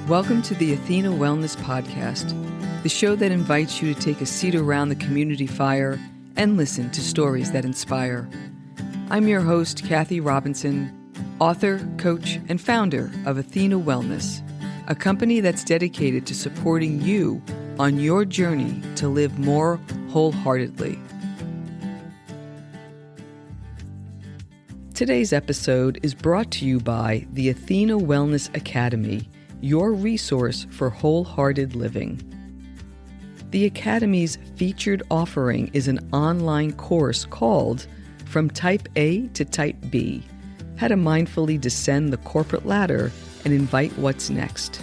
Welcome to the Athena Wellness Podcast, the show that invites you to take a seat around the community fire and listen to stories that inspire. I'm your host, Kathy Robinson, author, coach, and founder of Athena Wellness, a company that's dedicated to supporting you on your journey to live more wholeheartedly. Today's episode is brought to you by the Athena Wellness Academy, your resource for wholehearted living. The Academy's featured offering is an online course called From Type A to Type B, How to Mindfully Descend the Corporate Ladder and Invite What's Next.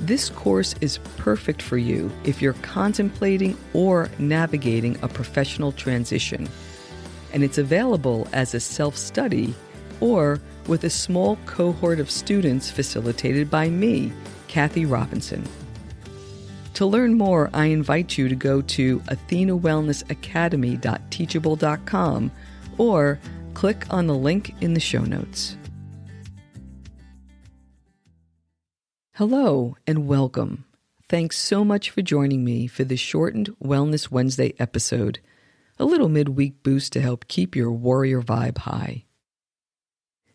This course is perfect for you if you're contemplating or navigating a professional transition, and it's available as a self-study or with a small cohort of students facilitated by me, Kathy Robinson. To learn more, I invite you to go to athenawellnessacademy.teachable.com or click on the link in the show notes. Hello and welcome. Thanks so much for joining me for this shortened Wellness Wednesday episode, a little midweek boost to help keep your warrior vibe high.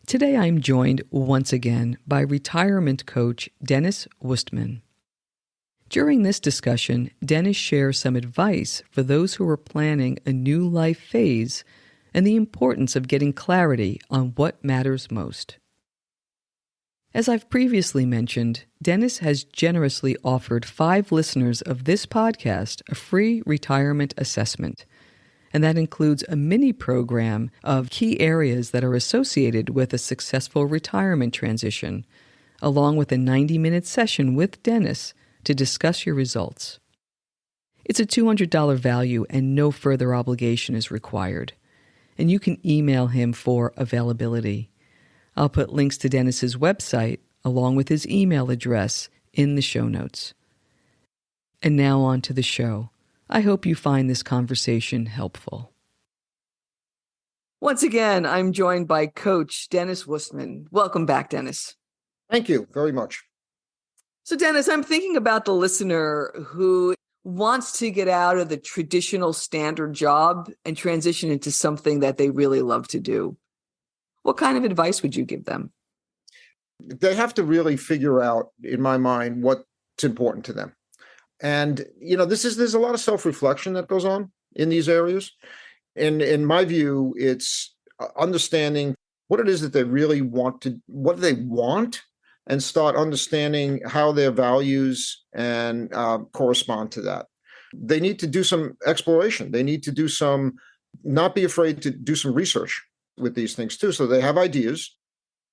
Today I'm joined once again by retirement coach Denis Wuestman. During this discussion, Denis shares some advice for those who are planning a new life phase and the importance of getting clarity on what matters most. As I've previously mentioned, Denis has generously offered 5 listeners of this podcast a free retirement assessment, and that includes a mini program of key areas that are associated with a successful retirement transition, along with a 90-minute session with Denis to discuss your results. It's a $200 value and no further obligation is required, and you can email him for availability. I'll put links to Denis's website along with his email address in the show notes. And now on to the show. I hope you find this conversation helpful. Once again, I'm joined by Coach Denis Wuestman. Welcome back, Denis. Thank you very much. So, Denis, I'm thinking about the listener who wants to get out of the traditional standard job and transition into something that they really love to do. What kind of advice would you give them? They have to really figure out, in my mind, what's important to them. And, there's a lot of self-reflection that goes on in these areas. And in my view, it's understanding what it is that they really want what do they want, and start understanding how their values and correspond to that. They need to do some exploration. They need to not be afraid to do some research with these things too. So they have ideas.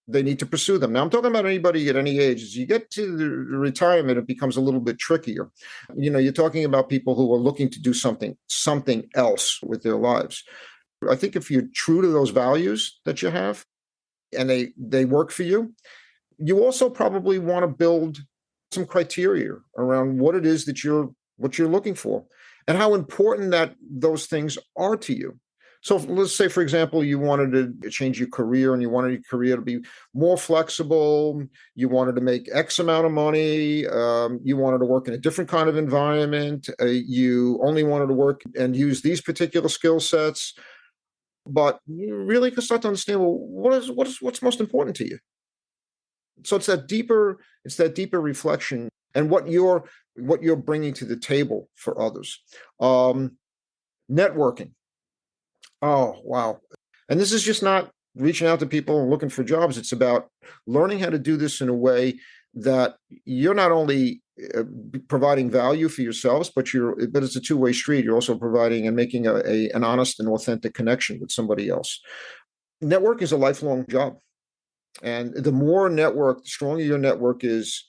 They need to pursue them. Now, I'm talking about anybody at any age. As you get to the retirement, it becomes a little bit trickier. You're talking about people who are looking to do something else with their lives. I think if you're true to those values that you have and they work for you, you also probably want to build some criteria around what it is that what you're looking for and how important that those things are to you. So let's say, for example, you wanted to change your career and you wanted your career to be more flexible. You wanted to make X amount of money. You wanted to work in a different kind of environment. You only wanted to work and use these particular skill sets. But you really can start to understand, well, what's most important to you? So it's that deeper reflection and what you're bringing to the table for others. Networking. Oh, wow. And this is just not reaching out to people and looking for jobs. It's about learning how to do this in a way that you're not only providing value for yourselves, but it's a two-way street. You're also providing and making an honest and authentic connection with somebody else. Network is a lifelong job. And the stronger your network is,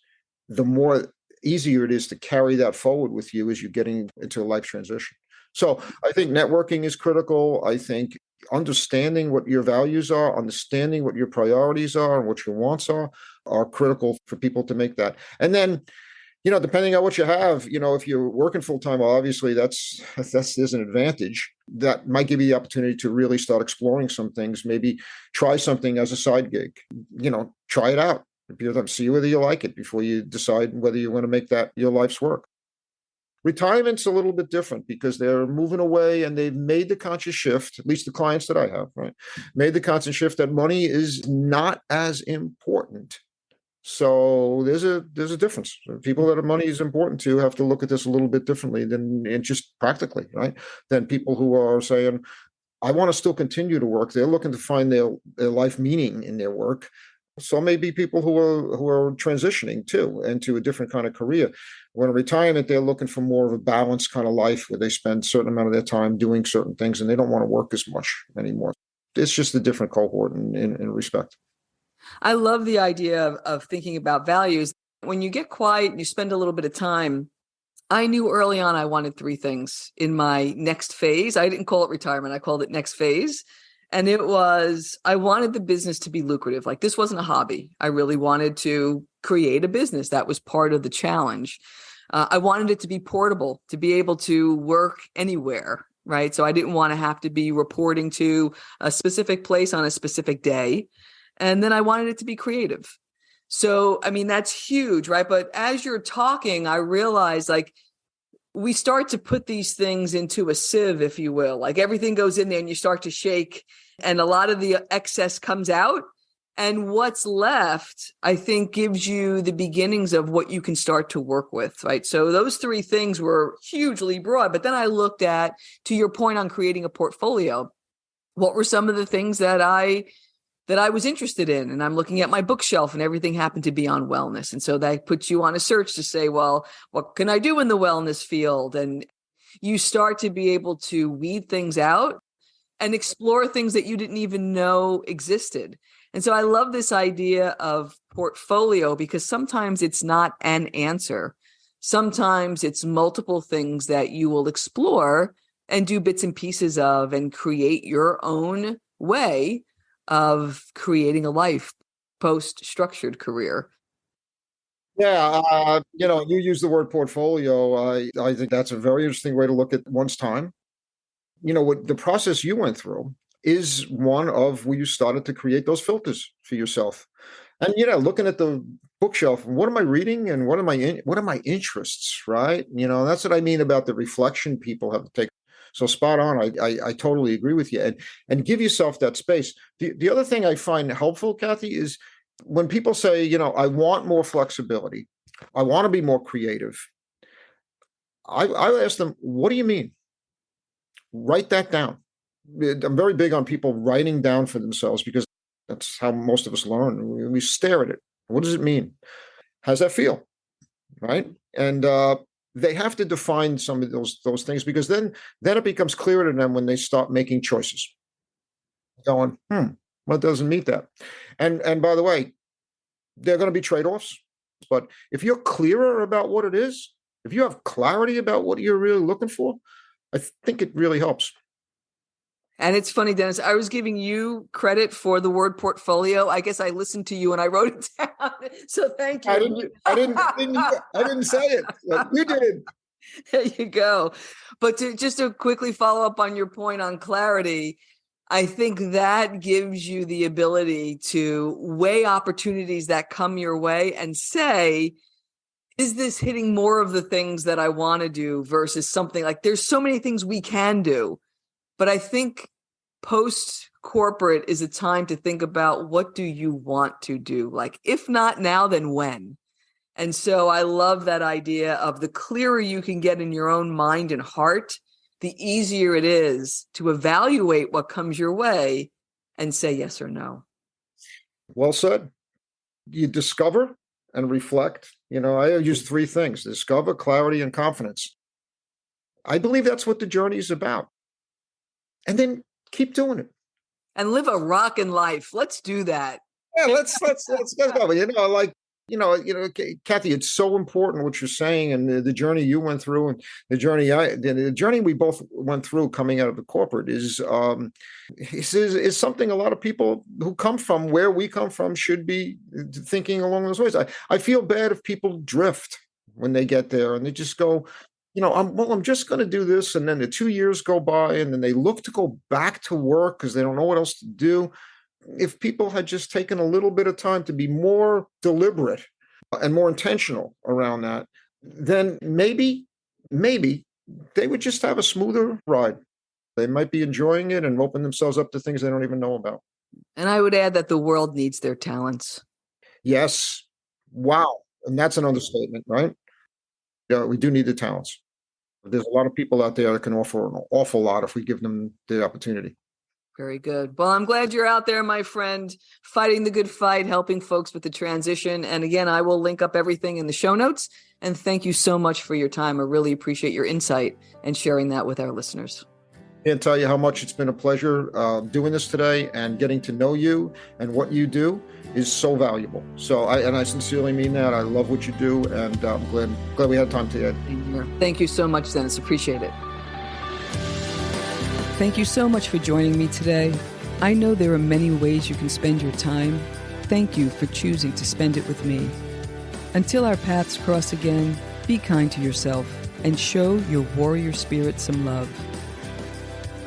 the more easier it is to carry that forward with you as you're getting into a life transition. So I think networking is critical. I think understanding what your values are, understanding what your priorities are and what your wants are critical for people to make that. And then, depending on what you have, if you're working full time, well, obviously there's an advantage that might give you the opportunity to really start exploring some things, maybe try something as a side gig, try it out. See whether you like it before you decide whether you want to make that your life's work. Retirement's a little bit different because they're moving away and they've made the conscious shift, at least the clients that I have, right? Made the conscious shift that money is not as important. So there's a difference. People that money is important to have to look at this a little bit differently than just practically, right? Than people who are saying, I want to still continue to work. They're looking to find their life meaning in their work. So maybe people who are transitioning too into a different kind of career. When in retirement, they're looking for more of a balanced kind of life where they spend a certain amount of their time doing certain things and they don't want to work as much anymore. It's just a different cohort in respect. I love the idea of thinking about values. When you get quiet and you spend a little bit of time, I knew early on I wanted three things in my next phase. I didn't call it retirement. I called it next phase. And it was, I wanted the business to be lucrative. Like this wasn't a hobby. I really wanted to create a business. That was part of the challenge. I wanted it to be portable, to be able to work anywhere, right? So I didn't want to have to be reporting to a specific place on a specific day. And then I wanted it to be creative. So, I mean, that's huge, right? But as you're talking, I realized like we start to put these things into a sieve, if you will, like everything goes in there and you start to shake and a lot of the excess comes out. And what's left, I think, gives you the beginnings of what you can start to work with, right? So those three things were hugely broad. But then I looked at, to your point on creating a portfolio, what were some of the things that I was interested in? And I'm looking at my bookshelf and everything happened to be on wellness. And so that puts you on a search to say, well, what can I do in the wellness field? And you start to be able to weed things out and explore things that you didn't even know existed. And so I love this idea of portfolio because sometimes it's not an answer. Sometimes it's multiple things that you will explore and do bits and pieces of and create your own way of creating a life post-structured career. Yeah, you use the word portfolio. I think that's a very interesting way to look at one's time. What the process you went through is one of where you started to create those filters for yourself. And looking at the bookshelf, what am I reading and what are my interests, right? That's what I mean about the reflection people have to take. So spot on. I totally agree with you. And give yourself that space. The other thing I find helpful, Kathy, is when people say, I want more flexibility, I want to be more creative. I ask them, what do you mean? Write that down. I'm very big on people writing down for themselves because that's how most of us learn. We stare at it. What does it mean? How's that feel? Right? And they have to define some of those things because then it becomes clearer to them when they start making choices. Going, well, it doesn't meet that. And by the way, there are going to be trade-offs. But if you're clearer about what it is, if you have clarity about what you're really looking for, I think it really helps. And it's funny, Dennis, I was giving you credit for the word portfolio. I guess I listened to you and I wrote it down. So thank you. I didn't say it. You did. There you go. But just to quickly follow up on your point on clarity, I think that gives you the ability to weigh opportunities that come your way and say, is this hitting more of the things that I want to do versus something like there's so many things we can do. But I think post-corporate is a time to think about what do you want to do? Like, if not now, then when? And so I love that idea of the clearer you can get in your own mind and heart, the easier it is to evaluate what comes your way and say yes or no. Well said. You discover and reflect. I use three things: discover, clarity, and confidence. I believe that's what the journey is about. And then keep doing it. And live a rockin' life. Let's do that. Yeah, let's go. Kathy, it's so important what you're saying and the journey you went through and the journey we both went through coming out of the corporate is something a lot of people who come from where we come from should be thinking along those ways. I feel bad if people drift when they get there and they just go, I'm just going to do this. And then the 2 years go by and then they look to go back to work because they don't know what else to do. if people had just taken a little bit of time to be more deliberate and more intentional around that, then maybe they would just have a smoother ride. They might be enjoying it and open themselves up to things they don't even know about. And I would add that the world needs their talents. Yes. Wow. And that's an understatement, right? Yeah, we do need the talents. There's a lot of people out there that can offer an awful lot if we give them the opportunity. Very good. Well, I'm glad you're out there, my friend, fighting the good fight, helping folks with the transition. And again, I will link up everything in the show notes. And thank you so much for your time. I really appreciate your insight and sharing that with our listeners. Can't tell you how much it's been a pleasure doing this today, and getting to know you and what you do is so valuable. So I sincerely mean that. I love what you do, and I'm glad we had time to add. Thank you so much, Dennis. Appreciate it. Thank you so much for joining me today. I know there are many ways you can spend your time. Thank you for choosing to spend it with me. Until our paths cross again, be kind to yourself and show your warrior spirit some love.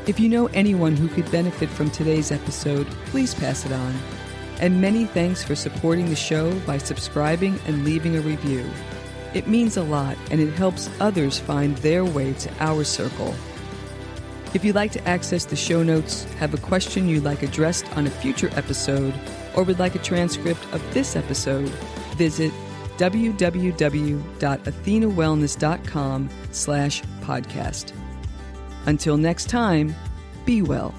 If you know anyone who could benefit from today's episode, please pass it on. And many thanks for supporting the show by subscribing and leaving a review. It means a lot, and it helps others find their way to our circle. If you'd like to access the show notes, have a question you'd like addressed on a future episode, or would like a transcript of this episode, visit www.athenawellness.com/podcast. Until next time, be well.